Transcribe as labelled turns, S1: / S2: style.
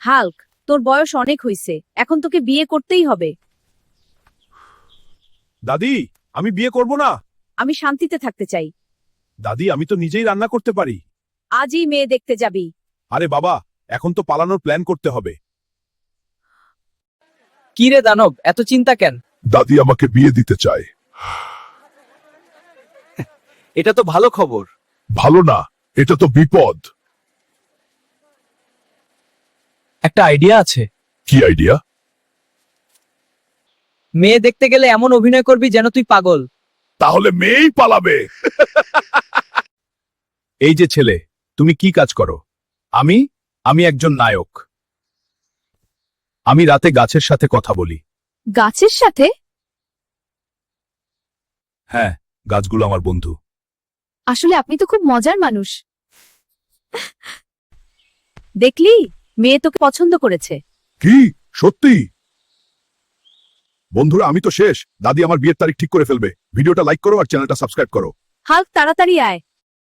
S1: Hulk, তোর বয়স অনেক হইছে, এখন তোকে বিয়ে করতেই হবে।
S2: দাদি, আমি বিয়ে করব না।
S1: আমি শান্তিতে থাকতে চাই।
S2: দাদি, আমি তো নিজেই রান্না করতে পারি।
S1: আজই মেয়ে দেখতে যাবি?
S2: আরে বাবা, এখন তো পালানোর প্ল্যান করতে হবে।
S3: কি রে দানব, এত চিন্তা কেন?
S2: দাদি আমাকে বিয়ে দিতে চায়।
S3: এটা তো ভালো খবর।
S2: ভালো না, এটা তো বিপদ।
S3: একটা আইডিয়া আছে।
S2: কি আইডিয়া?
S3: মেয়ে দেখতে গেলে এমন অভিনয় করবি যেন তুই পাগল।
S2: তাহলে মেয়েই পালাবে। এই যে ছেলে, তুমি কি কাজ করো? আমি একজন নায়ক। আমি রাতে গাছের সাথে কথা বলি।
S1: গাছের সাথে?
S2: হ্যাঁ, গাছগুলো আমার বন্ধু।
S1: আসলে আপনি তো খুব মজার মানুষ। দেখলি, মেয়ে তোকে পছন্দ করেছে।
S2: কি সত্যি? বন্ধুরা, আমি তো শেষ। দাদি আমার বিয়ের তারিখ ঠিক করে ফেলবে। ভিডিওটা লাইক করো আর চ্যানেলটা সাবস্ক্রাইব করো।
S1: হাল্ক, তাড়াতাড়ি আয়।